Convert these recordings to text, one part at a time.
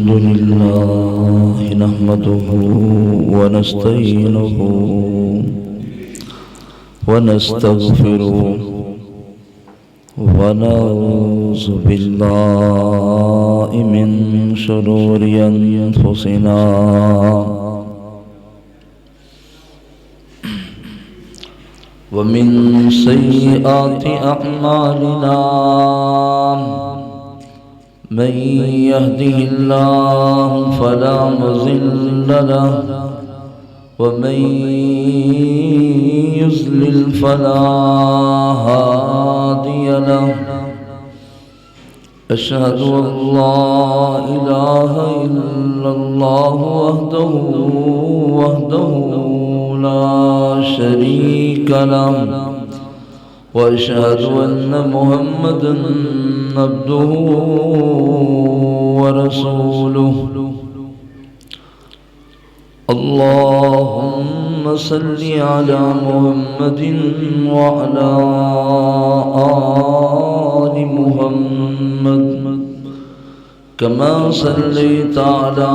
الحمد لله نحمده ونستعينه ونستغفره ونعوذ بالله من شرور أنفسنا ومن سيئات أعمالنا من يهده الله فلا مضل له ومن يضلل فلا هادي له أشهد أن لا إله إلا الله وحده لا شريك له وأشهد أن محمدا عبده ورسوله اللهم صل على محمد وعلى آل محمد كما صليت على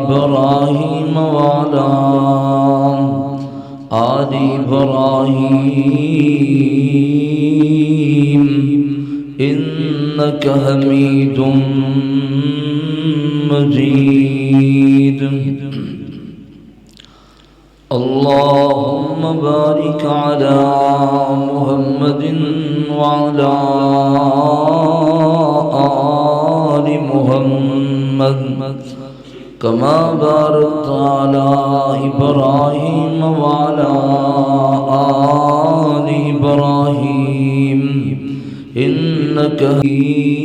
إبراهيم وعلى آل إبراهيم إنك حميد مجيد اللهم بارك على محمد وعلى آل محمد كما باركت على إبراهيم وعلى آل إبراهيم إنك حميد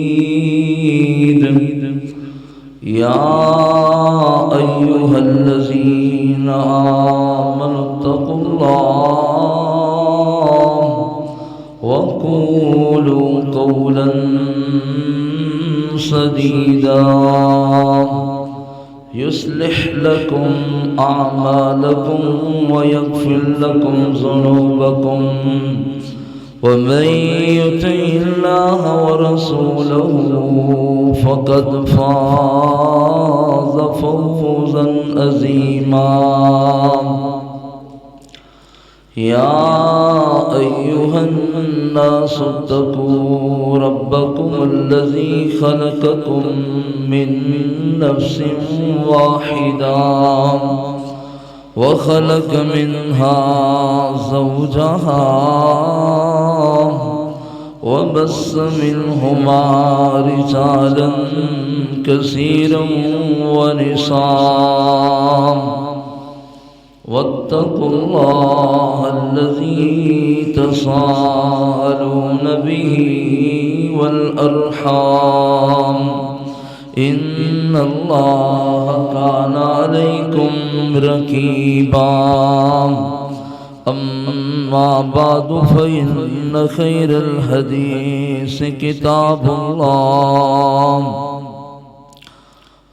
يا أيها الذين آمنوا اتقوا الله وقولوا قولا سديدا يصلح لكم أعمالكم ويغفر لكم ذنوبكم ومن يطع الله ورسوله فقد فاز فوزا عظيما يا أيها الناس اتقوا ربكم الذي خلقكم من نفس واحدة وخلق منها زوجها وبث منهما رجالا كثيرا ونساء واتقوا الله الذي تساءلون به والأرحام إن الله كان عليكم رقيبا أما بعد فإن خير الحديث كتاب الله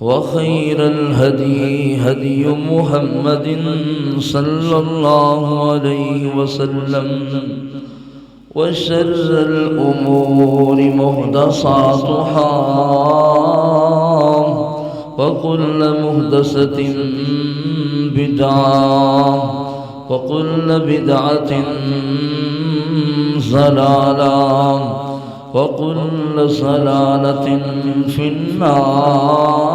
وخير الهدي هدي محمد صلى الله عليه وسلم وشر الأمور محدثاتها وكل محدثة بدعة وكل بدعة ضلالة وكل ضلالة في النار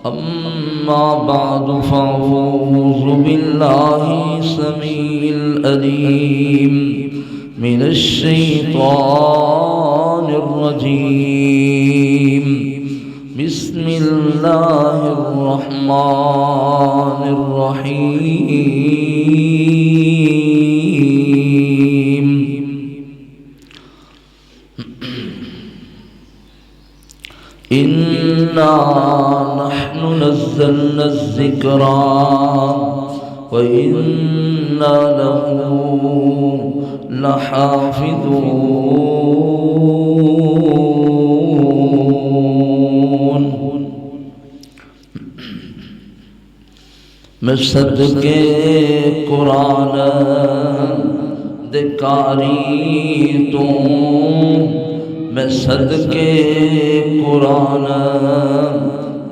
أما بعد فأعوذ بالله السميع العليم من الشيطان الرجيم بسم الله الرحمن الرحيم إنا نحن نزلنا الذكر وإنا له لحافظون میں صدقے قرآن دکاری تو میں صدقے قرآن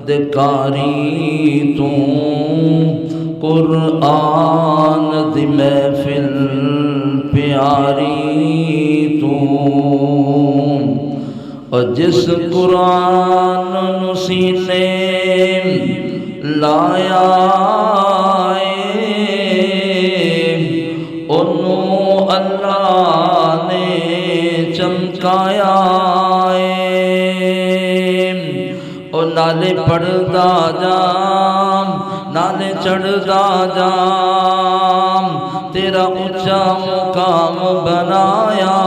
دکاری تو قرآن دی محفل پیاری تو اور جس قرآن نو سینے لایا انہوں اللہ نے چمکایا اور نالے پڑھدا جام نالے چڑھدا جام تیرا اونچا مقام بنایا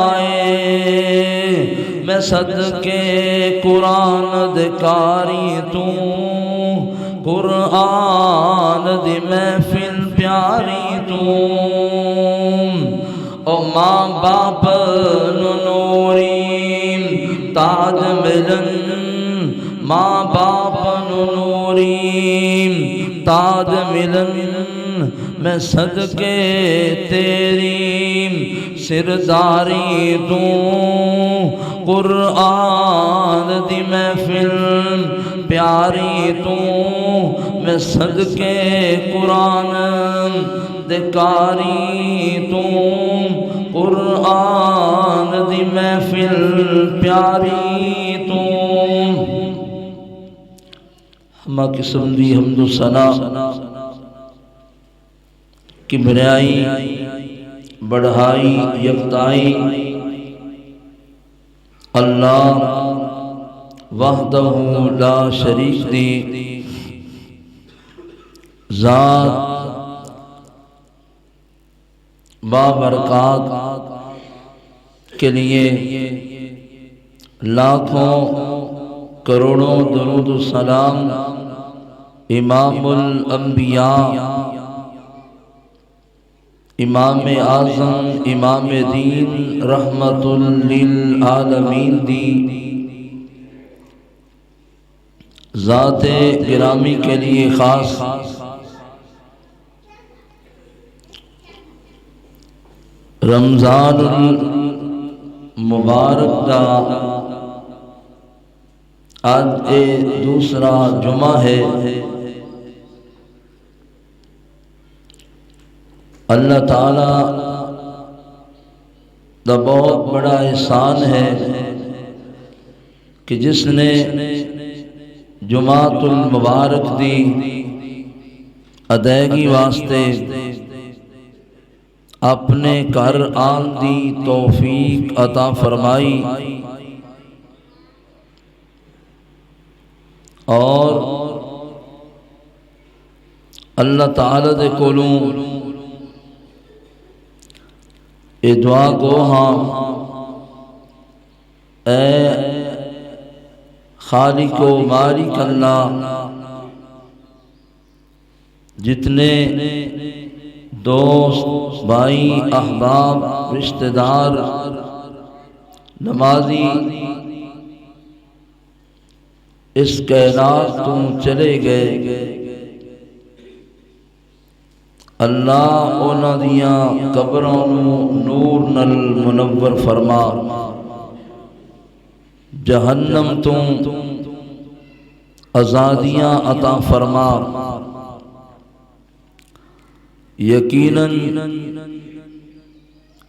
میں صدقے قرآن دکاری تو قرآن دی محفل پیاری تو او ماں باپ نوری تاج ملن ماں باپ نوری تاج ملن میں صدقے تیری سرداری دوں قرآن دی محفل پیاری توں میں صدقے قرآن دکاری توں قرآن دی محفل پیاری توں ہمہ قسم دی حمد و ثنا کبریائی بڑھائی یکتائی اللہ وحدہ لا شریک دی ذات بابرکات کے لیے لاکھوں کروڑوں درود و سلام امام الانبیاء امام اعظم امام دین رحمت للعالمین دی ذات گرامی کے لیے خاص رمضان المبارک دا آج دوسرا جمعہ ہے اللہ تعالیٰ دا بہت بڑا احسان ہے کہ جس نے جمعۃ المبارک دی ادائیگی واسطے اپنے گھر آن دی توفیق عطا فرمائی اور اللہ تعالیٰ دے کولوں اے دعا گو ہاں اے خالق و مالک اللہ جتنے دوست بھائی احباب رشتہ دار نمازی اس کائنات تم چلے گئے اللہ اونا دیاں قبروں نور نل منور فرما جہنم تم آزادیاں عطا فرما یقیناً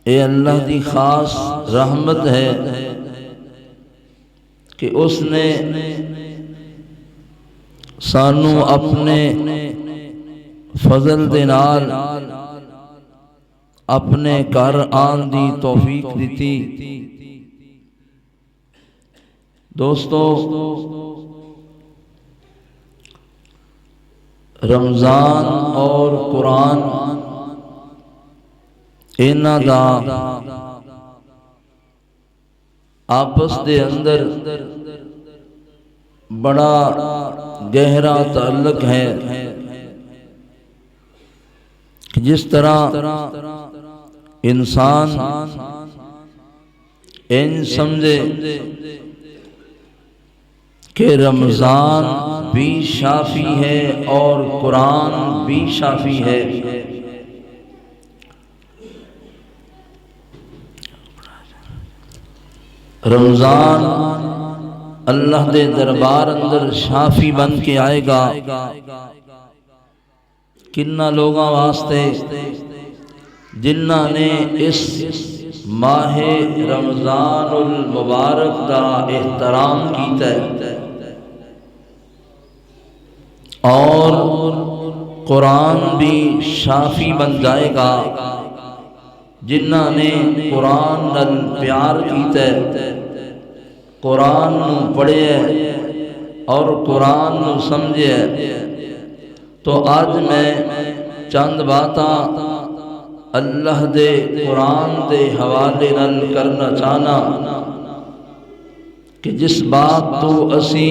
اے اللہ دی خاص رحمت ہے کہ اس نے سانو اپنے فضل دے نال اپنے گھر آن دی توفیق دیتی دوستو رمضان اور قرآن اینا دا آپس دے اندر بڑا گہرا تعلق ہے جس طرح انسان ان سمجھے کہ رمضان بھی شافی ہے اور قرآن بھی شافی ہے رمضان اللہ دے دربار اندر شافی بن کے آئے گا کنہ لوگاں واسطے جنہ نے اس ماہ رمضان المبارک دا احترام کیتا ہے اور قرآن بھی شافی بن جائے گا جنہ نے قرآن نال پیار کیتا ہے، قرآن نو پڑھے اور قرآن نو سمجھے۔ تو آج میں چند باتاں اللہ دے قرآن دے حوالے نال کرنا چاہنا کہ جس بات تو اسی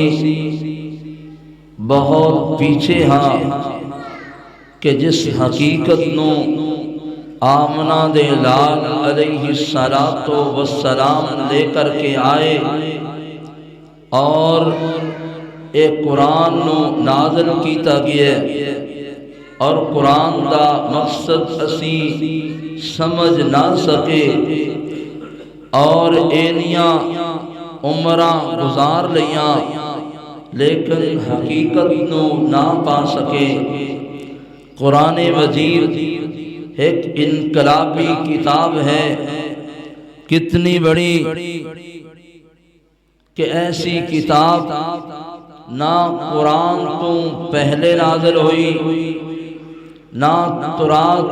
بہت پیچھے ہاں کہ جس حقیقت نو آمنہ دے لال علیہ السلام لے کر کے آئے اور ایک قرآن نو نازل کیتا گیا اور قرآن دا مقصد اسی سمجھ نہ سکے اور اینیاں عمراں گزار لیاں لیکن حقیقت نو نہ پا سکے۔ قرآن مجید ایک انقلابی کتاب ہے، کتنی بڑی کہ ایسی کتاب نہ قرآن تو پہلے نازل ہوئی نہ تورات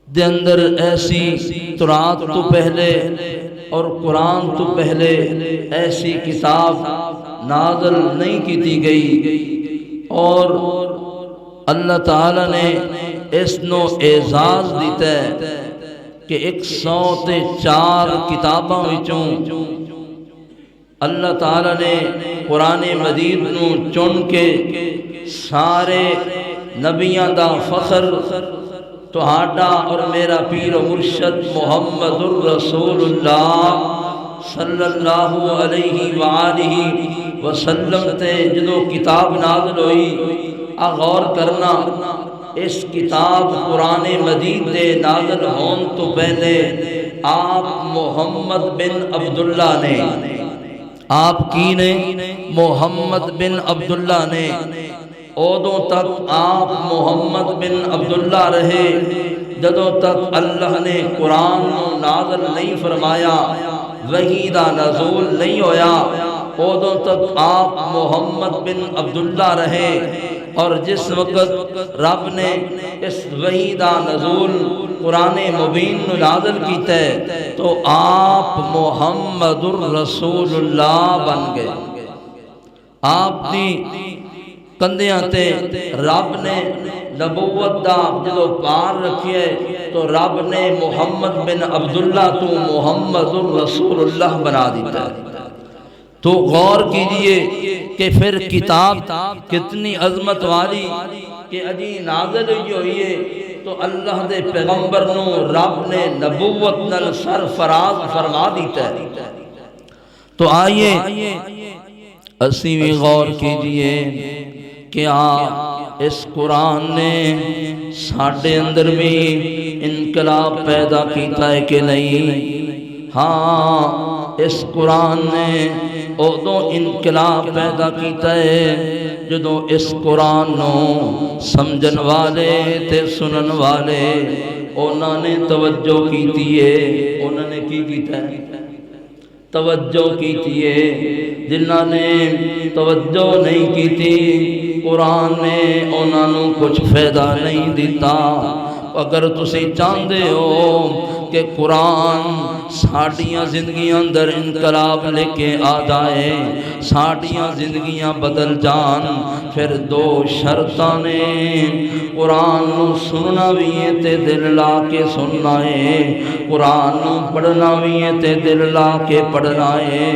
دے اندر ایسی تورات تو پہلے اور قرآن تو پہلے ایسی کتاب نازل نہیں کی گئی، اور اللہ تعالیٰ نے اس نو اعزاز دیتا ہے کہ 104 کتاباں وچوں اللہ تعالیٰ نے قرآن مجید نو چن کے سارے نبیاں دا فخر تہاڈا اور میرا پیر و مرشد محمد الرسول اللہ صلی اللہ علیہ وآلہ وسلم تے جدو کتاب نازل ہوئی غور کرنا، اس کتاب قرآن مجید دے نازل ہون تو پہلے آپ محمد بن عبداللہ نے، آپ کی نے محمد بن عبداللہ نے، اودوں تک آپ محمد بن عبداللہ رہے جدوں تک اللہ نے قرآن کو نازل نہیں فرمایا، وحی دا نزول نہیں ہویا، اودوں تک آپ محمد بن عبداللہ رہے۔ اور جس وقت رب نے اس وحی دا نزول قرآن مبین نازل کیتا ہے تو آپ محمد الرسول اللہ بن گئے۔ آپ دی کندیاں تے رب نے نبوت دا جدو پار رکھئے تو رب نے محمد بن عبداللہ تو محمد الرسول اللہ بنا دیتا ہے۔ تو غور کیجئے کہ پھر کتاب کتنی عظمت والی کہ اجی نازل ہوئی ہے تو اللہ دے پیغمبر نو رب نے نبوت نل سرفراز فرما دیتا ہے۔ تو آئیے اسی بھی غور کیجئے کیا اس قرآن نے ساڑھے اندر بھی انقلاب پیدا کیتا ہے کہ نہیں؟ ہاں، اس قرآن نے ادوں انقلاب پیدا کیتا ہے جدوں اس قرآن نو سمجھن والے تے سنن والے انہوں نے توجہ کیتی ہے۔ انہوں نے کی کیتا ہے؟ توجہ کیتی ہے۔ جنہاں نے توجہ نہیں کیتی قرآن نے انہوں نے کچھ فائدہ نہیں دیتا۔ اگر تسی چاہندے ہو کہ قرآن ساڑیاں زندگیاں اندر انقلاب لے کے آ جائے، ساڑیاں زندگیاں بدل جان، پھر دو شرطاں نے، قرآن نو سننا بھی ہے تے دل لا کے سننا ہے، قرآن نو پڑھنا بھی ہے تے دل لا کے پڑھنا ہے۔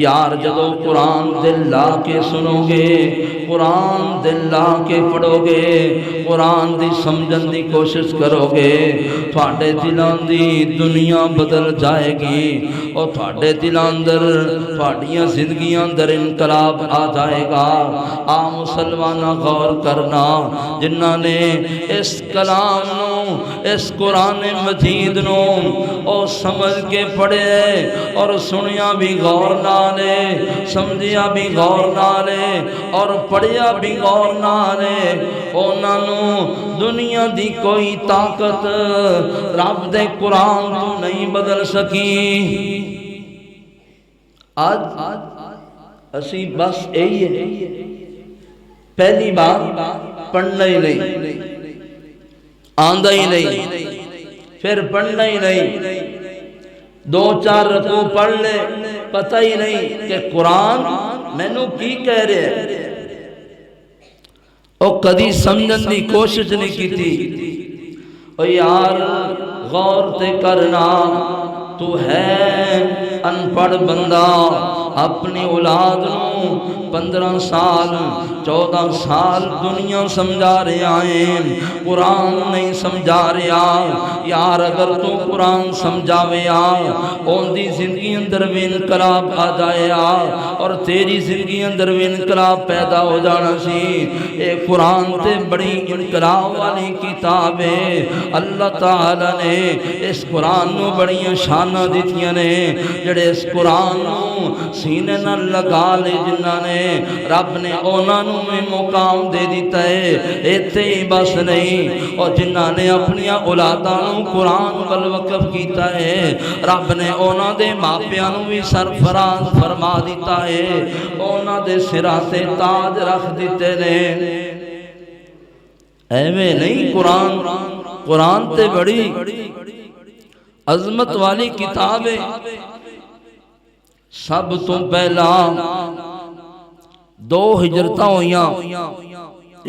یار جدو قرآن دل لا کے سنو گے، قرآن دل لا کے پڑھو گے، قرآن دی سمجھن دی کوشش کرو گے، تھوڑے دلان دی دنیا بدل جائے گی اور تھوڑے دلان اندر تھوڑیاں زندگیاں اندر انقلاب آ جائے گا۔ مسلمانہ غور کرنا، جنہاں نے اس کلام نو اس قرآن مجید نو او سمجھ کے پڑھے اور سنیا بھی غور نالے، سمجھیا بھی غور نالے اور پڑھیا بھی غور نالے، اونا نو دنیا دی کوئی طاقت رب دے قرآن تو نہیں بدل سکی۔ آج اسی بس یہی ہے، پہلی بار پڑھنا ہی نہیں، آندہ ہی نہیں، پھر پڑھنا ہی نہیں، دو چار رکوع پڑھ لے پتہ ہی نہیں کہ قرآن مینوں کی کہہ رہے ہیں، او کدی سمجھن دی کوشش نہیں کی تھی۔ او یار غور تے کرنا، تو ہے ان پڑھ بندہ، اپنی اولاد نو 15 سال 14 سال دنیا سمجھا رہے ہیں، قرآن نہیں سمجھا رہا۔ یار اگر تو قرآن سمجھاوے ان دی زندگی اندر بھی انقلاب آ جائے اور تیری زندگی اندر بھی انقلاب پیدا ہو جانا سی۔ اے قرآن تے بڑی انقلاب والی کتاب ہے، اللہ تعالی نے اس قرآن نو بڑی شانہ دیتیاں نے، جڑے اس قرآن نو سینے نہ لگا لے جنہاں نے، رب نے اونا نو میں مقام دے دیتا ہے۔ ایتھے ہی بس نہیں، اور جنہاں نے اپنی اولاداں نو قرآن وال وقف کیتا ہے، رب نے اونا دے ماپیاں نو بھی سرفراز فرما دیتا ہے، اونا دے سراں تے تاج رکھ دیتے نے۔ ایویں نہیں، قرآن تے بڑی عظمت والی کتاب ہے۔ سب تو پہلا 2 ہجرتاں ہویاں،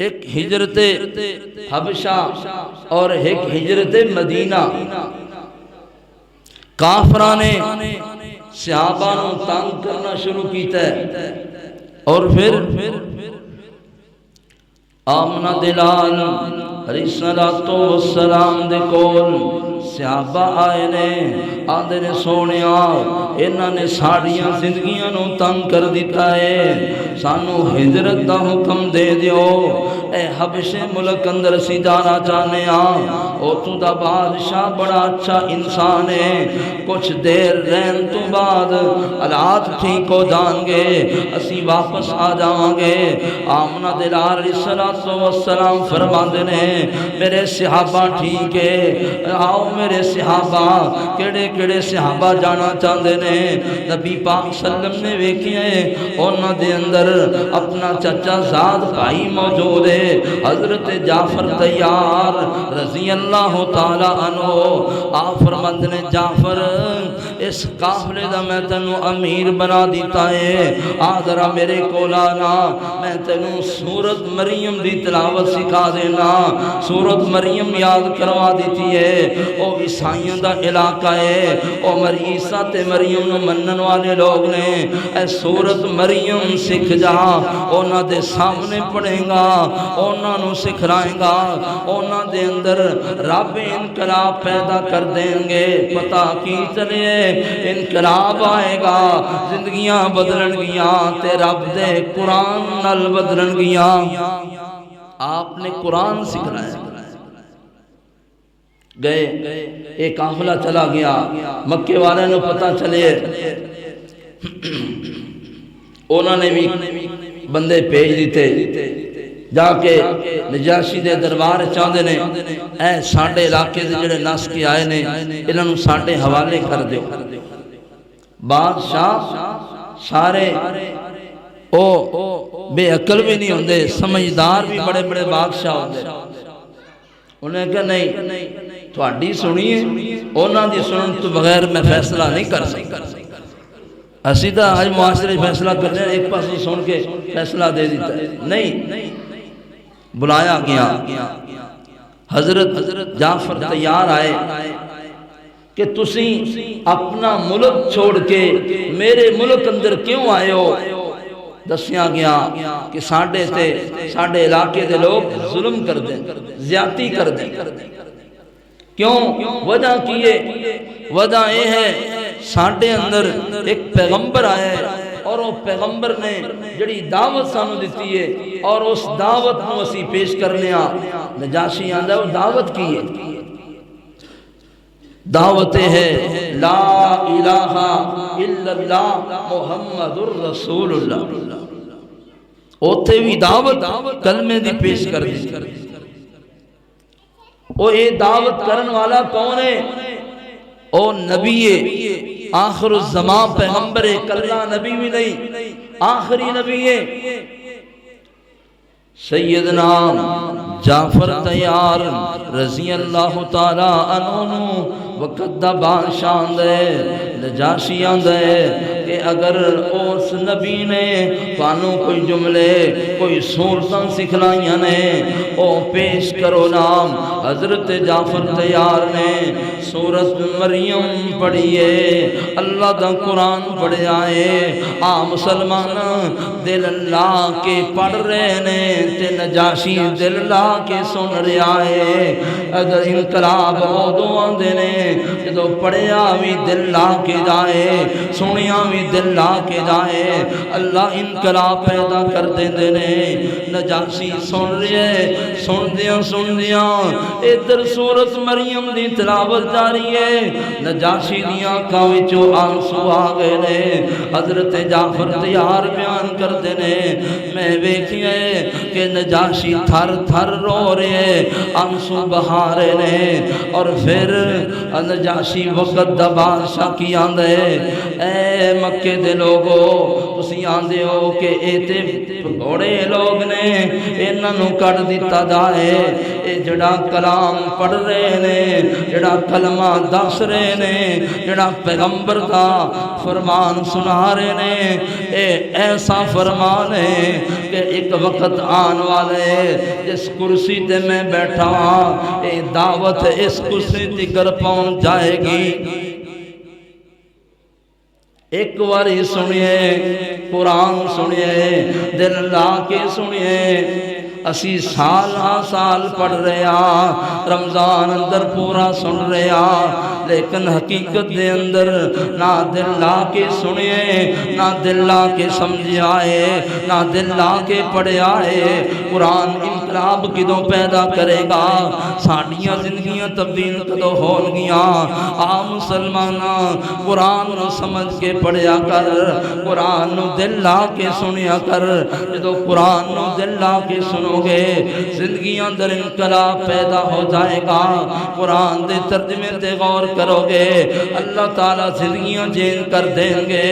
ایک ہجرت حبشہ اور ایک ہجرت مدینہ۔ کافراں نے صحابہ نو تنگ کرنا شروع کیتا ہے، اور پھر آمنہ دلال علیہ السلام دے کول صحابہ آئے نے، آندے نے سونیا انہاں نے ساڑیاں زندگیاں نو تنگ کر دیتا ہے، سانو ہجرت دا حکم دے دیو، اے حبشے ملک اندر سی جانا چاہنے او تو دا بادشاہ بڑا اچھا انسان ہے، کچھ دیر رہن تو بعد حالات ٹھیک ہو جان گے، اسی واپس آ جاؤں گے۔ آمنہ دلال علیہ السلام فرماندے نے میرے صحابہ ٹھیک ہے، آؤ میرے صحابہ، کیڑے کیڑے صحابہ جانا چاہتے نے؟ نبی پاک صلی اللہ علیہ وسلم نے ویکھیا ہے انہاں دے اندر اپنا چچا زاد بھائی موجود ہے، حضرت جعفر تیار رضی اللہ تعالی عنہ۔ آپ فرماندے نے جعفر اس قافلے دا میں تینوں امیر بنا دیتا ہے، آ ذرا میرے کول آنا، میں تینوں سورت مریم دی تلاوت سکھا دینا۔ سورت مریم یاد کروا دیتی ہے، او عیسائیوں دا علاقہ ہے، او عیسیٰ تے مریم نو منن والے لوگ نے، اے سورت مریم سکھ جا، اونا دے سامنے پڑھیں گا، اونا نو سکھلائیں گا، اونا دے اندر رب انقلاب پیدا کر دیں گے۔ پتہ کی چلے انقلاب آئے گا، زندگیاں بدلن گیاں تے رب دے قرآن نال بدلن گیاں۔ آپ نے قرآن سکھلایا، گئے ایک قافلہ چلا گیا، مکے والے نے پتہ چلے، انہوں نے بھی بندے بھیج دیتے، جا کے نجاشی دے دربار چاہتے نے اے ساڈے علاقے دے جڑے نس کے آئے نے انہاں نوں ساڈے حوالے کر دیو۔ بادشاہ سارے او بے عقل بھی نہیں ہوندے، سمجھدار بھی بڑے بڑے بادشاہ ہوندے، انہیں کہا نہیں تھوڑی سنیے، انہاں دی سنن تو بغیر میں فیصلہ نہیں کر سکتا۔ اسی دا آج معاشرے فیصلہ کرنے ایک پاس سن کے فیصلہ دے دیتا ہے، نہیں، بلایا گیا۔ حضرت جعفر تیار آئے کہ تسی اپنا ملک چھوڑ کے میرے ملک اندر کیوں آئے ہو؟ دسیا گیا کہ ساڑھے علاقے دے لوگ ظلم کر دیں، زیادتی کر دیں۔ کیوں؟ وجہ کیے؟ وجہ یہ ہے ساڑھے اندر ایک پیغمبر آیا ہے، اور وہ پیغمبر نے جڑی دعوت سانو دیتی ہے اور اس دعوت نو اسی پیش کرنے نجاشی آندہ وہ دعوت کی ہے، دعوت ہے لا الہ الا اللہ محمد الرسول اللہ، اوتھے بھی دعوت کلمے دی پیش کر دی۔ او اے دعوت کرن والا کون ہے؟ او نبی آخر الزمان پیغمبر کلہ نبی بھی نہیں، آخری نبی ہے سیدنا جعفر تیار رضی اللہ تعالی عنہ وقت دا بادشاہ دے نجاشی آندے کہ اگر اس نبی نے پانوں کوئی جملے کوئی صورتاں سکھلائیاں نے او پیش کرو نام۔ حضرت جعفر تیار نے سورت مریم پڑھیے، اللہ دا قرآن پڑھے آئے، مسلمان دل لا کے پڑھ رہے نے تے نجاشی دل لا کے سن رہا ہے۔ اگر انقلاب ادو آندے نے جدو پڑھیا بھی دل لا کے جائے، سنیا بھی دل لا کے جائے، اللہ انقلاب پیدا کر دے نے۔ نجاشی سن رہے، سن دیاں ادھر سورت مریم دی تلاوت جاری ہے، نجاشی دیاں آنکھاں وچوں آنسو آ گئے نے۔ حضرت جعفر تیار بیان کردے نے میں ویکھیا کہ نجاشی تھر تھر رو رہے، آنسو بہا رہے نے۔ اور پھر نجاشی وقت دا بادشاہ کی آندے اے مکے دے لوگو تسی آندے ہو کہ اے تے بڑے لوگ نے، انہاں نوں کڈ دتا جائے، اے جڑا کلام پڑھ رہے نے، جڑا کلمہ دس رہے نے، جڑا پیغمبر کا فرمان سنا رہے نے، اے ایسا فرمان ہے کہ ایک وقت آن والے جس کرسی تے میں بیٹھا ہاں اے دعوت اس کرسی تکر پہنچ جائے گی۔ ایک باری سنیے قرآن سنیے، دل لا کے سنیے، اسی سال سال پڑھ رہے ہیں، رمضان اندر پورا سن رہے ہیں، لیکن حقیقت دے اندر نہ دل لا کے سنیے، نہ دل لا کے سمجھ آئے، نہ دل لا کے پڑھے آئے۔ قرآن انقلاب کدوں پیدا کرے گا، ساڑیاں زندگیاں تبدیل کدوں ہون گیاں۔ مسلمانہ قرآن نو سمجھ کے پڑھیا کر، قرآن نو دل لا کے سنیا کر۔ جدو قرآن نو دل لا کے سنو گے زندگیاں اندر انقلاب پیدا ہو جائے گا۔ قرآن دے ترجمے تے غور کرو گے اللہ تعالیٰ زندگیاں جین کر دیں گے۔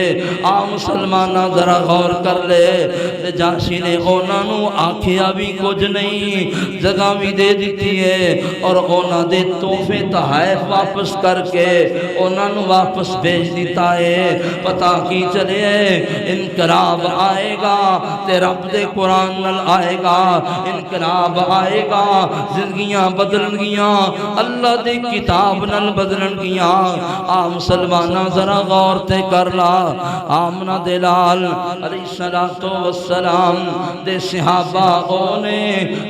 مسلمانہ ذرا غور کر لے، نجاشی نے اونا نو آکھیا بھی کچھ نہیں، جگہ بھی دے دیتی ہے اور اونا دے تحفے تحائف واپس کر کے اونا نو واپس بھیج دیتا ہے۔ پتہ کی چلے انقلاب آئے گا تے رب دے قرآن نل آئے گا، انقلاب آئے گا، زندگیاں بدلن گیاں، اللہ دی کتاب نل بدلن گیاں۔ مسلمانہ ذرا غور تے کر لا، آمنہ دلال علیہ السلام دے صحابہ اونے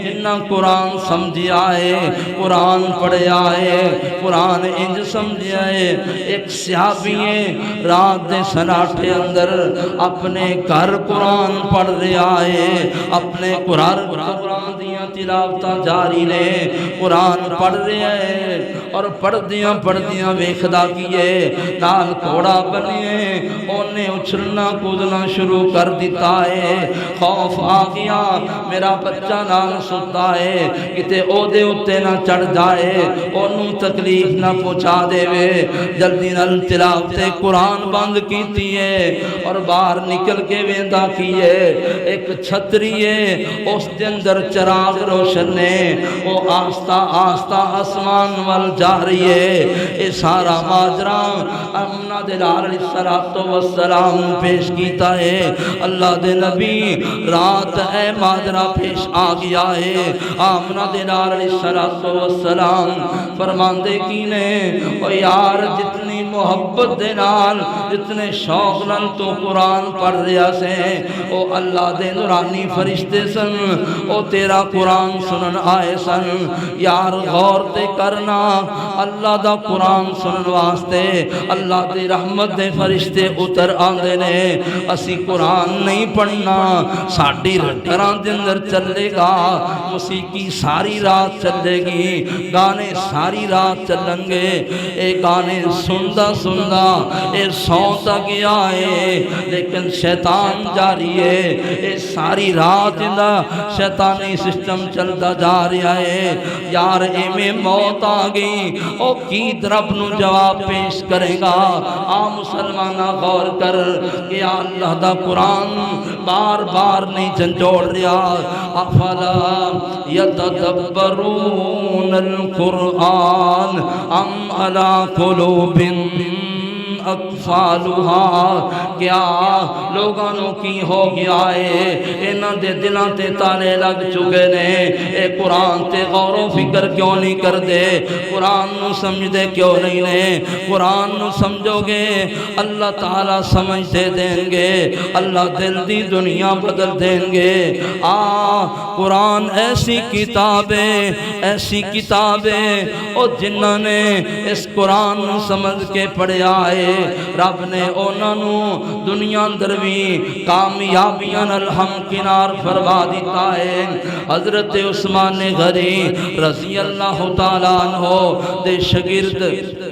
جنہ قرآن سمجھ آئے، قرآن پڑھے آئے، قرآن انج سمجھ آئے۔ ایک صحابی رات دے سناٹے اندر اپنے گھر قرآن پڑھ رہے آئے، اپنے قرآن دیاں تلاوتاں جاری نے، قرآن پڑھ رہے آئے اور پڑھ دیاں ویکھدا کیے نال گھوڑا بنے، اونے اچھلنا کودنا شروع کر دیتا ہے۔ خوف آ گیا میرا بچہ نال ستا ہے کتے او دے اتے نہ چڑھ جائے، انہوں تکلیف نہ پہنچا دے وے۔ جلدی نال تلاوت قرآن بند کیتی ہے اور باہر نکل کے ویندا کیے، ایک چھتری ہے اس دے اندر چراغ روشن ہے، وہ آستہ آستہ آسمان وال جا رہی ہے۔ اے سارا ماجرا آمنہ دلال علیہ السلام پیش کیتا ہے۔ اللہ دے نبی رات اے ماجرا پیش آ گیا ہے۔ آمنہ دلال علیہ السلام فرماندے کی نے او یار جتنی محبت دے نال جتنے شوق نال تو قرآن پڑھ رہا سے او اللہ دے نورانی فرشتے سن او تیرا قرآن سنن آئے سن یار غور تے کرنا اللہ دا قرآن سنن واسطے اللہ دی رحمت دے فرشتے اتر آندے نے اسی قرآن نہیں پڑھنا ساڑی گھراں دے اندر چلے گا موسیقی ساری رات چلے گی گانے ساری رات چلیں گے اے گانے سندا سندا اے سونتا گیا ہے لیکن شیطان جاری ہے اے ساری رات اندہ شیطانی سسٹم چلتا جا رہا ہے یار اے میں موت آگئی او کی رب نو جواب پیش کرے گا آ مسلمانہ غور کر کہ اللہ دا قرآن بار بار نہیں جھنجھوڑ رہا افلا یتدبرون القرآن ام علی قلوب اقفالها کیا لوگانوں کی ہو گیا ہے انہاں دے دلان تے تالے لگ چکے نے اے قرآن تے غور و فکر کیوں نہیں کر دے قرآن نو سمجھ دے کیوں نہیں نے قرآن نو سمجھو گے اللہ تعالیٰ سمجھ دے دیں گے اللہ دل دی دنیا بدل دیں گے قرآن ایسی کتابیں اور جنہاں نے اس قرآن نو سمجھ کے پڑھیا ہے رب نے انہوں دنیا اندر بھی کامیابیاں الحمکنار فرما دیتا ہے حضرت عثمان غنی رضی اللہ تعالیٰ عنہ دے شگرد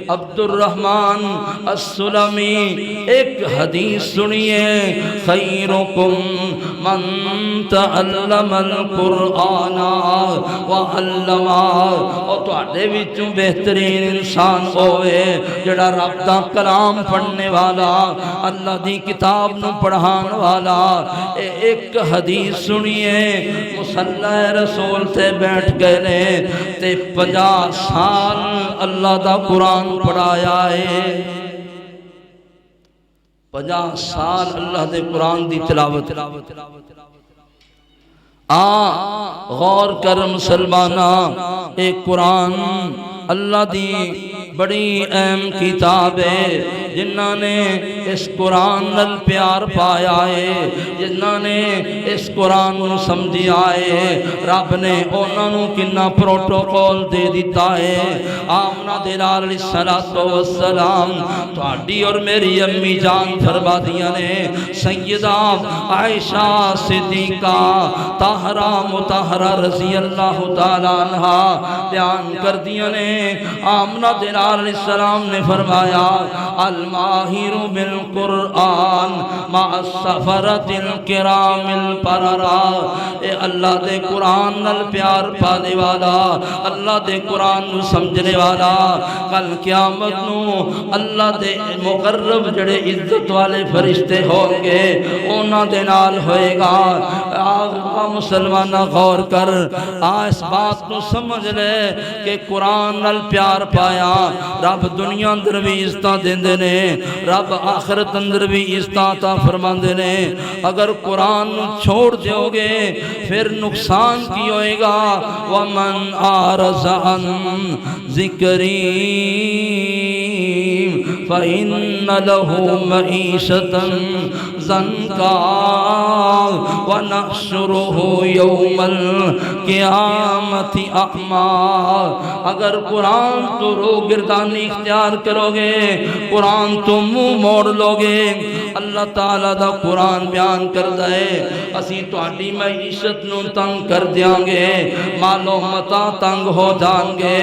عبد الرحمن السلمی ایک حدیث سنیے خیرکم من تعلم القرآن وعلم اور تواڈے وچوں بہترین انسان ہوئے جڑا رب دا کلام پڑھنے والا اللہ دی کتاب نو پڑھان والا ایک حدیث سنیے مصلی رسول تے بیٹھ گئے نے تے 50 سال اللہ دا قرآن پڑھایا ہے 50 سال اللہ دے قرآن دی تلاوت غور کر مسلمانہ اے قرآن اللہ دی بڑی اہم کتاب ہے جنہاں نے اس قرآن نال پیار پایا ہے جنہاں نے اس قرآن نو سمجھیا ہے رب نے انہاں نو کنا پروٹوکول دے دیتا ہے آمنہ دے نال علیہ الصلوۃ والسلام تہاڈی اور میری امی جان فرما دیاں نے سیدہ عائشہ صدیقہ طاہرہ مطہرہ رضی اللہ تعالیٰ عنہ بیان کر دیاں نے آمنہ دے نال علیہ السلام نے فرمایا الماہر بالقرآن مع السفرۃ الکرام البررہ اے اللہ دے قرآن نال پیار پانے والا اللہ دے قرآن نو سمجھنے والا کل قیامت نو اللہ دے مقرب جڑے عزت والے فرشتے ہوں گے انہاں دے نال ہوئے گا مسلمانہ غور کر اس بات نو سمجھ لے کہ قرآن نال پیار پایا رب دنیا اندر بھی عزتاں دیندے نے رب آخرت اندر بھی عزتاں عطا فرماندے نے اگر قرآن نو چھوڑ دیو گے پھر نقصان کی ہوئے گا ومن اعرض عن ذکری فإن له معیشة ضنکا ونحشره یوم القیامت اعمی اگر قرآن تو رو گردانی اختیار کرو گے قرآن تو منہ موڑ لو گے اللہ تعالیٰ دا قرآن بیان کر دے اسی تہاڈی معیشت نو تنگ کر دیاں گے مال و متاع تنگ ہو جان گے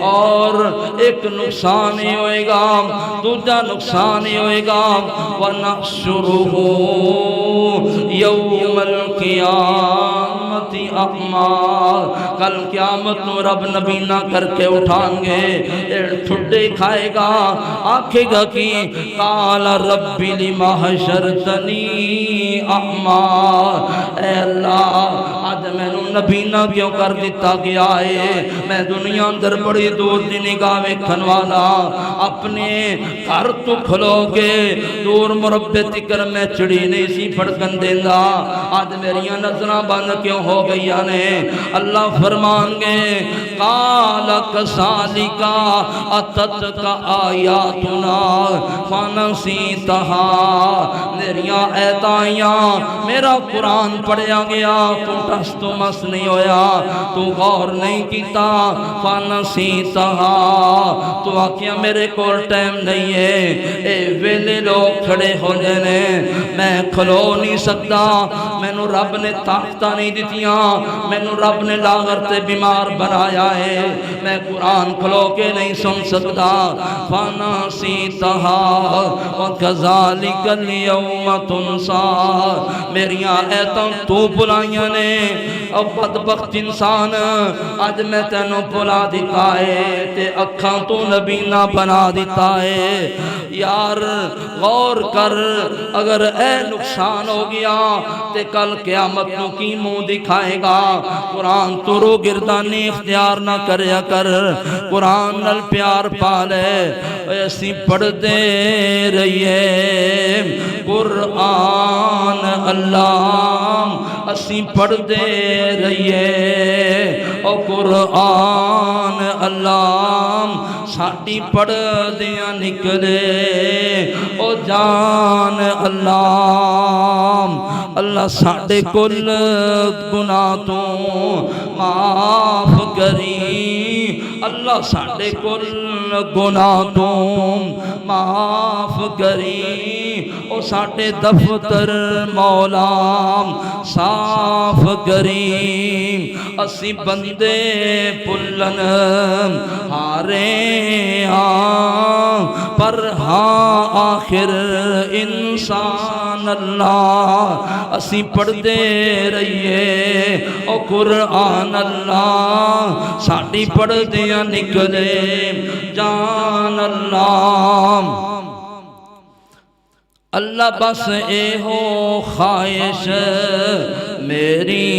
اور ایک نقصان ہی ہوئے گا دوجا نقصان ہی ہوئے گا وَنَحْشُرُهُ يَوْمَ الْقِيَامَةِ أَعْمَى کل قیامت نو رب نبی نہ کر کے اٹھان گے ٹھڈے کھائے گا آکھے گا کہ قال رب لما حشرتنی اعمی اے اللہ آج میں نو نبی نہ کیوں کر دیتا گیا ہے میں دنیا اندر بڑی دور دی نگاہ ویکھن والا اپنے گھر تو کھلو گے دور مربع تکر میں چڑی نہیں سی پھڑکن دیندا آج میریاں نظراں بند کیوں ہو گئی نے۔ اللہ فرمان گے قال کذالک اتتک آیاتنا فنسیتھا، میریاں ایتائیاں میرا قرآن پڑھیا گیا، تو ٹس تو مس نہیں ہویا، تو غور نہیں کیتا، فنسیتھا، تو آکھیا میرے کول ٹائم نہیں ہے، اے ویلے لوگ کھڑے ہو جانے، میں کھلو نہیں سکتا، مینوں رب نے طاقتاں نہیں دتیاں، مینوں رب نے لاغر تے بیمار بنایا ہے، میں قرآن کھلو کے نہیں سن سکتا۔ فنسیتھا وکذالک اليوم تنسیٰ، میریاں ایتاں تو بلائیاں نے، او بدبخت انسان اج میں تینوں بلا دیتا ہے تے اکھاں تو نبینا بنا دیتا ہے۔ یار غور کر، اگر اے نقصان ہو گیا تے کل قیامت نو کی منہ دکھائے گا؟ قرآن تو رو گردانی اختیار نہ کریا کر، قرآن نال پیار پالے، ایسی پڑھ دے رہیے قرآن اللہ، اسی پڑھ دے رہیے او قرآن اللہ، ساڈی پڑھ دیاں نکلے او جان اللہ، اللہ ساڈے کل گناہ تو معاف کری، اللہ ساڈے کل گناہ تو معاف کری، او ساڈے دفتر مولا صاف کری، اسی بندے پلن ہارے ہاں پر ہاں آخر انسان اللہ، اسی پڑھ دے رہیے او قرآن اللہ، ساڈی پڑھ دیاں نکلے جان اللہ۔ اللہ بس اے ہو خواہش میری،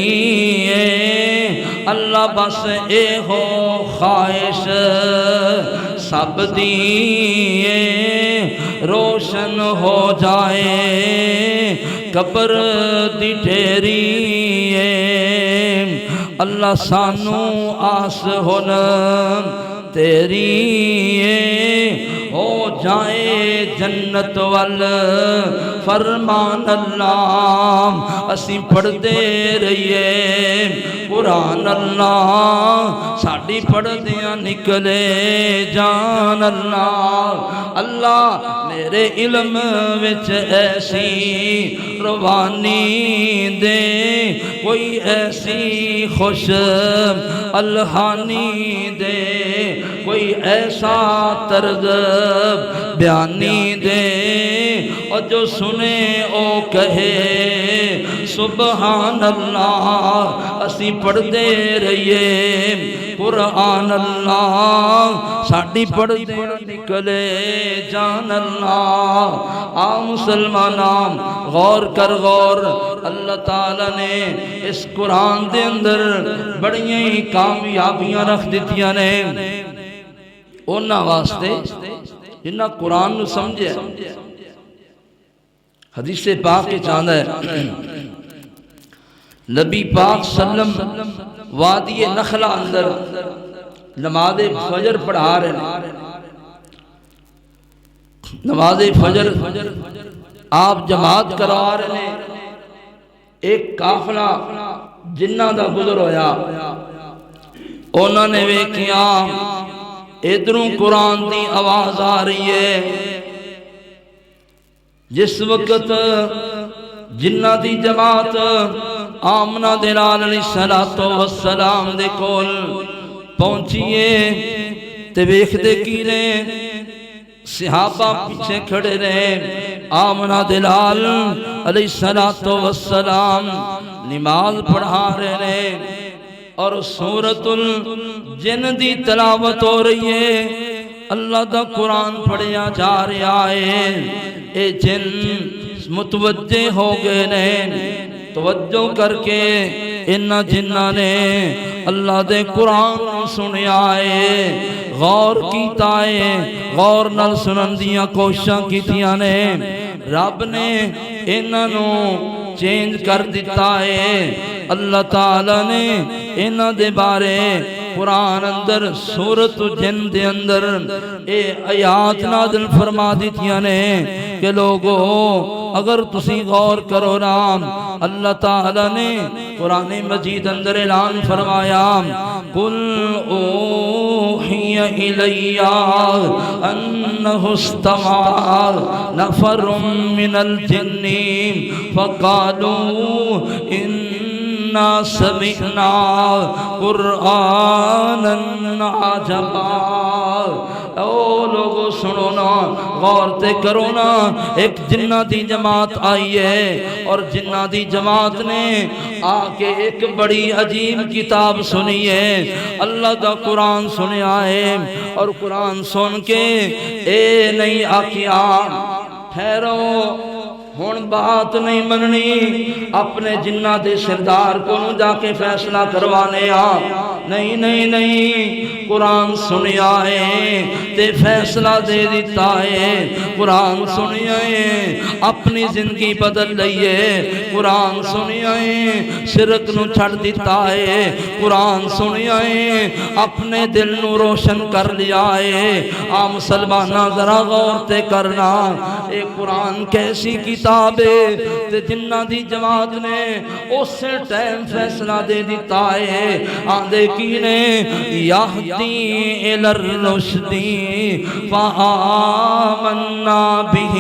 اللہ بس اے ہو خواہش سب دی، روشن ہو جائے قبر دی ٹھیری، اللہ سانو آس ہن تیری، ہو جائے جنت وال فرمان اللہ، اسی پڑھ دے رہیے قرآن اللہ، ساڈی پڑھ دیاں نکلے جان اللہ۔ اللہ میرے علم وچ ایسی روانی دے، کوئی ایسی خوش الہانی دے، کوئی ایسا طرز بیانی دے، اور جو سنے او کہے سبحان اللہ، اسی پڑھ دے رہیے قرآن اللہ، ساڈی پڑھ دے نکلے جان اللہ۔ آ مسلمانان غور کر غور، اللہ تعالیٰ نے اس قرآن دے اندر بڑیاں ہی کامیابیاں رکھ دیتیاں نے اونا واسطے جنہ قرآن نو سمجھے۔ حدیث پاک کے چاندہ ہے نبی پاک سلم وادی نخلہ اندر نماز فجر پڑھا رہے ہیں، نماز فجر آپ جماعت کروا رہے ہیں، ایک قافلہ جنہ دا گزر ہویا، انہوں نے ویکھیا ادھروں قرآن دی آواز آ رہی ہے، جس وقت جنہ دی جماعت آمنہ دلال علیہ السلام دے کول پہنچیے تے ویکھ دے کی نے صحابہ پیچھے کھڑے رہے، آمنہ دلال علیہ السلام نماز پڑھا رہے ہیں اور سورۃ الجن دی تلاوت ہو رہی ہے، اللہ دا قرآن پڑھیا جا رہا ہے، اے جن متوجہ ہو گئے نے، توجہ کر کے انہاں جنہاں نے اللہ دے قرآن سنیا ہے، غور کیتا ہے، غور نال سنن دیاں کوششاں کیتیاں نے، رب نے انہاں نو چینج کر دیتا ہے۔ اللہ تعالیٰ نے انہاں دے بارے قرآن اندر سورۃ جن دے اندر اے آیات نازل فرما دیتیاں نے کہ لوگو اگر تسی غور کرو نا، اللہ تعالیٰ نے قرآن مجید اندر اعلان فرمایا قُلْ أُوحِيَ إِلَيَّ أَنَّهُ اسْتَمَعَ نَفَرٌ مِّنَ الْجِنِّ فَقَالُوا إِنَّا سَمِعْنَا قُرْآنًا عَجَبًا۔ او لوگو سنو نا، غور تے کرو نا، ایک جنہ دی جماعت آئی ہے اور جنہ دی جماعت نے آ کے ایک بڑی عجیب کتاب سنی ہے، اللہ دا قرآن سنیا ہے، اور قرآن سن کے اے نہیں آکیا ٹھہرو ہون بات نہیں مننی، اپنے جنہ دے سردار کو جا کے فیصلہ کروانے نہیں نہیں نہیں، قرآن سنیا ہے تے فیصلہ دے دیتا ہے، قرآن سنیا ہے اپنی زندگی بدل لئیے، قرآن سنیا ہے شرک نو چھڑ دیتا ہے، قرآن سنیا ہے اپنے دل نو روشن کر لیا ہے۔ عام مسلمانہ ذرا غور تے کرنا، اے قرآن کیسی کتاب ہے تے جنہ دی جماعت نے اس ٹائم فیصلہ دے دیتا ہے، آندے کی نے یہدی الی الرشد فآمنا بہ،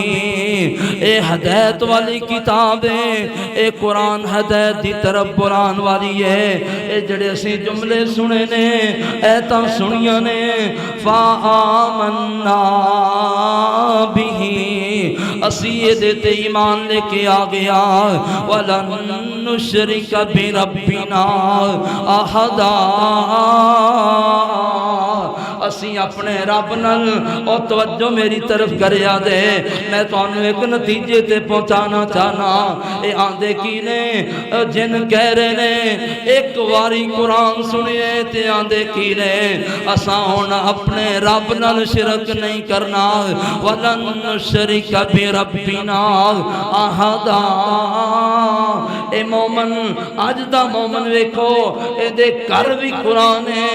اے ہدایت والی کتاب ہے، اے قرآن ہدایت دی طرف بلان والی ہے۔ اے جڑے اسی جملے سنے نے، ایتاں سنیاں نے، فآمنا بہ، اسی یہ دیتے ایمان لے کے آگیا، وَلَن نُشْرِكَ بِرَبِّنَا أَحَدًا، اسی اپنے رب نل اور توجہ میری طرف کریا دے، میں تو انہوں ایک نتیجے تے پہنچانا چاہنا، اے آندے کی نے جن کہہ رہے نے ایک واری قرآن سنیے تے آندے کی نے اساں ہونا اپنے رب نل شرک نہیں کرنا، وَلَن نُشْرِكَ بِرَبِّنَا أَحَدًا۔ اے مومن آج دا مومن ویکھو، اے دے کر بھی قرآن ہے،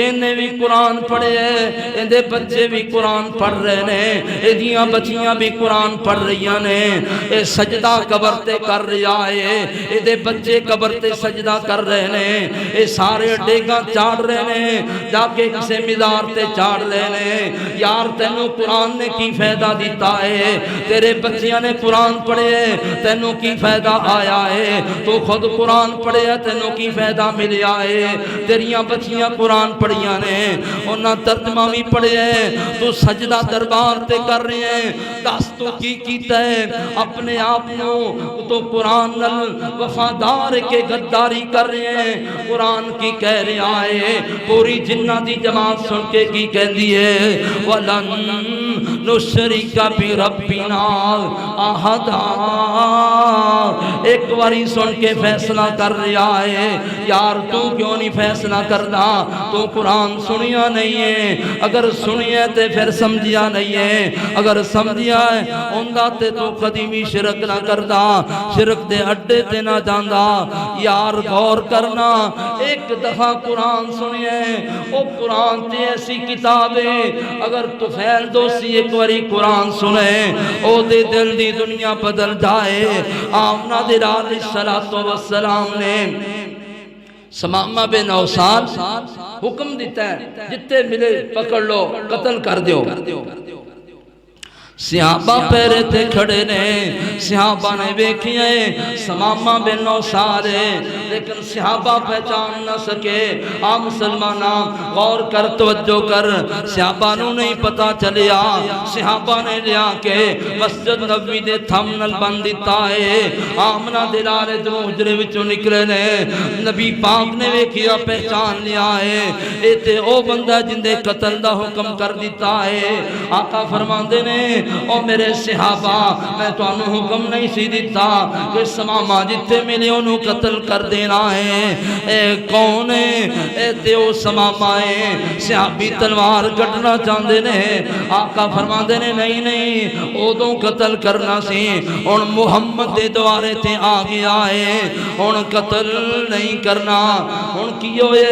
انہیں بھی قرآن پڑھے ہیں، اے دے بچے بھی قرآن پڑھ رہے ہیں، اے دیاں بچیاں بھی قرآن پڑھ رہی ہیں، اے سجدہ قبر تے کر رہا ہے، اے دے بچے قبر تے سجدہ کر رہے ہیں، اے سارے ڈیگاں چاڑ رہے ہیں، جا کے کسے مزار تے چاڑ رہے ہیں۔ یار تینوں قرآن نے کی فائدہ دیتا ہے؟ تیرے بچیاں نے قرآن پڑھے ہے، تینوں کی فائدہ آیا ہے؟ تو خود قرآن پڑھے ہے، تینوں کی فائدہ ملیا ہے؟ تیریاں بچیاں قرآن پڑھیاں نے، انہاں ترجمہ بھی پڑھے ہے، تو سجدہ دربار تے کر رہے ہیں، دس تو کی کیتا ہے اپنے آپ نو تو قرآن نل وفادار کے غداری کر رہے ہیں، قرآن کی کہہ رہا ہے۔ پوری جنہ دی جماعت سن کے کی کہندی ہے، وَلَن نُشْرِكَ بِرَبِّنَا أَحَدًا، ایک واری سن کے فیصلہ کر رہا ہے۔ یار تو کیوں نہیں فیصلہ کرنا؟ تو قرآن سنیا نہیں ہے، اگر سنیا تے پھر سمجھیا نہیں ہے، اگر سمجھیا ہے اندہ تے تو قدیمی شرک نہ کردا، شرک دے اڈے تے نہ جاندہ۔ یار غور کرنا، ایک دفعہ قرآن سنیا ہے، او قرآن تے ایسی کتاب ہے، اگر تو فیل دوسی ایک واری قرآن سنے، او دے دل دی دنیا بدل جائے۔ آمنہ دے علیہ السلام نے سمامہ بن اوسان حکم دیتا ہے جتے ملے پکڑ لو، قتل کر دیو۔ صحابہ پیرے تے کھڑے نے، صحابہ نے بیکھیے سمامہ بن اوسان ہے، لیکن صحابہ پہچان نہ سکے۔ عام مسلمانہ غور کر، توجہ کر، صحابہ نو نہیں پتا چلیا، صحابہ نے لیا کے مسجد نبوی دے تھمنل بند دیتا ہے۔ آمنہ دلالے جو حجرے وچوں نکلے نے، نبی پاک نے ویکھیا پہچان لیا ہے، اے تے او بندہ جن دے قتل دا حکم کر دیتا ہے۔ آقا فرماندے نے او میرے صحابہ میں تو انہوں حکم نہیں سی دیتا کہ سماما جتے ملے انہوں قتل کر دینا ہے اے کون اے دیو سماما ہے صحابی تلوار کٹنا چاندے نے آقا فرما دینے نہیں نہیں اودوں قتل کرنا سی ان محمد دے دوارے تے آگیا ہے ان قتل نہیں کرنا ان کی ہوئے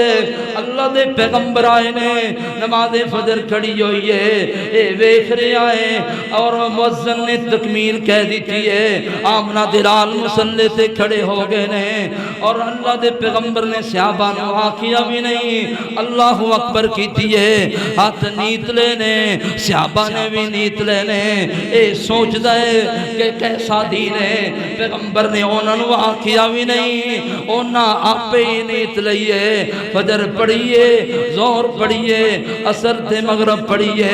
اللہ دے پیغمبر آئے نے نماز فجر کھڑی ہوئی ہے اے ویکھ رہے آئے اور مؤذن نے تکمیل کہہ دیتی ہے آمنہ دلال مسلح سے کھڑے ہو گئے نے اور اللہ دے پیغمبر نے صحابہ نو آکیا بھی نہیں اللہ اکبر کیتی ہے ہاتھ نیت لینے صحابہ نے بھی نیت لینے اے سوچ دائے کہ کیسا دین ہے پیغمبر نے انہوں نے آکیا بھی نہیں انہاں آپ ہی نیت لئیے فجر پڑھئیے زور پڑھئیے عصر تے مغرب پڑھئیے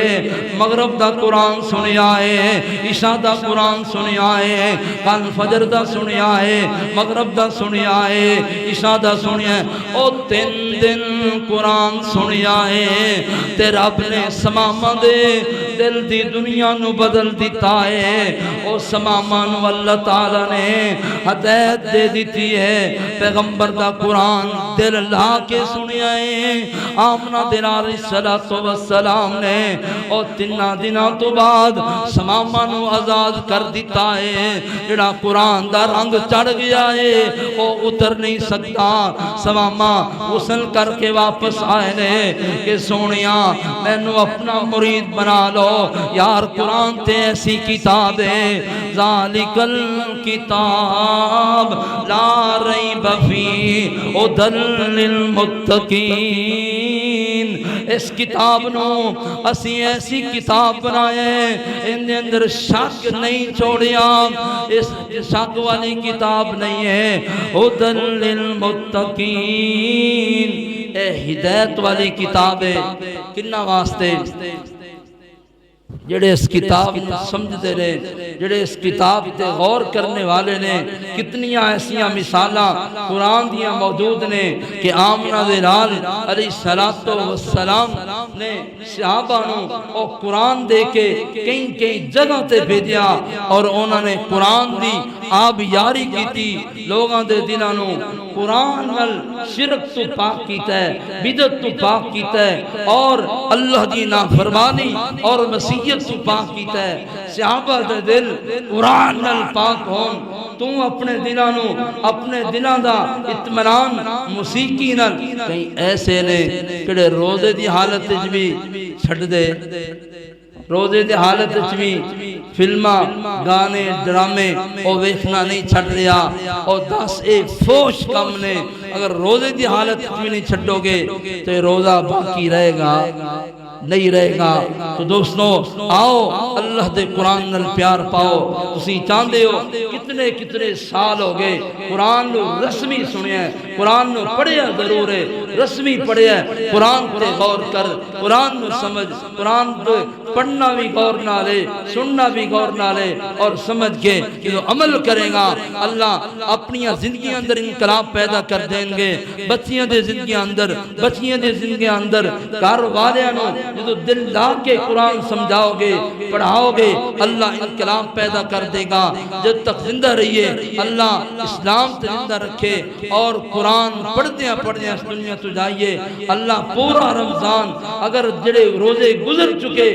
مغرب دا قرآن سنے آئے عشاء دا قرآن سنے آئے کل فجر دا سنے آئے مغرب دا سنے آئے عشاء دا سنے آئے او 3 دن قرآن سنے آئے تے رب نے سماما دے دل دی دنیا نو بدل دیتا ہے او سماما نو اللہ تعالیٰ نے ہدایت دے دیتی ہے پیغمبر دا قرآن دل لا کے سنے آئے آمنہ دل علیہ السلام نے اور 3 دنوں تو بعد سماما نو آزاد کر دیتا ہے جڑا قرآن دا رنگ چڑھ گیا ہے وہ اتر نہیں سکتا سماما غسل کر کے واپس آئے نے کہ سونیا میں نو اپنا مرید بنا لو یار قرآن تے ایسی کتاب ہے ذالک الکتاب لا ریب فیہ ہدی للمتقین اس کتاب نو اسی ایسی کتاب بنائے ان دے اندر شک نہیں چھوڑیا اس شک والی کتاب نہیں ہے ہدی للمتقین اے ہدایت والی کتاب ہے کنہ واسطے جڑے اس کتاب سمجھ دے رہے جڑے اس کتاب تے غور کرنے والے نے کتنیاں ایسیاں مثالاں قرآن دیاں موجود نے کہ آمنہ دلال علیہ السلام نے صحابہ نو اور قرآن دے کے کئی جگہ تے بھیجیا اور انہوں نے قرآن دی آب یاری کی تھی لوگاں دے دلوں نو قرآن نل شرک تو پاک کیتا ہے بدعت تو پاک کیتا ہے اور اللہ دی نافرمانی اور مسیحیت تو پاک کیتا ہے صحابہ دے دل قرآن نل پاک ہون تو اپنے دلوں نو اپنے دلوں دا اطمینان موسیقی نل کہیں ایسے نے کڑے روزے دی حالت وچ بھی چھڑ دے روزے دے حالت وچ بھی فلماں گانے ڈرامے او ویکھنا نہیں چھڑ رہا اور 10 ایک فوش کم نے اگر روزے دی حالت وچ بھی نہیں چھڈو گے تو روزہ باقی رہے گا نہیں رہے گا تو دوستو آؤ اللہ دے قرآن نل پیار پاؤ تسی چاندے ہو کتنے سال ہو گئے قرآن نو رسمی سنیا ہے قرآن نو پڑھیا ضرور ہے رسمی پڑھیا ہے قرآن تے غور کر قرآن نو سمجھ قرآن تے پڑھنا بھی غور نہ لے سننا بھی غور نہ لے اور سمجھ کے کہ جو عمل کرے گا اللہ اپنی زندگی اندر انقلاب پیدا کر دیں گے بچیاں دے زندگی اندر گھر والیاں نو جو دل لا کے قرآن سمجھاؤ گے پڑھاؤ گے اللہ انقلاب پیدا کر دے گا جب تک زندہ رہیے اللہ اسلام تے زندہ رکھے اور قرآن پڑھدیاں اس دنیا تو جائیے اللہ پورا رمضان اگر جڑے روزے گزر چکے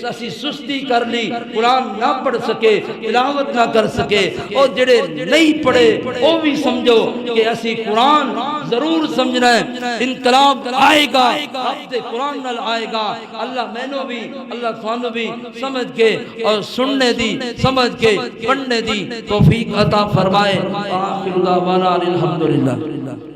اسی سستی کر لی قرآن نہ پڑھ سکے تلاوت نہ کر سکے اور جڑے نہیں پڑھے وہ بھی سمجھو کہ اسی قرآن ضرور سمجھنا ہے انقلاب آئے گا ہفتے قرآن نال آئے گا اللہ میں نو بھی اللہ خوانو بھی سمجھ کے اور سننے دی سمجھ کے پڑھنے دی توفیق عطا فرمائے آخر دعوانا الحمدللہ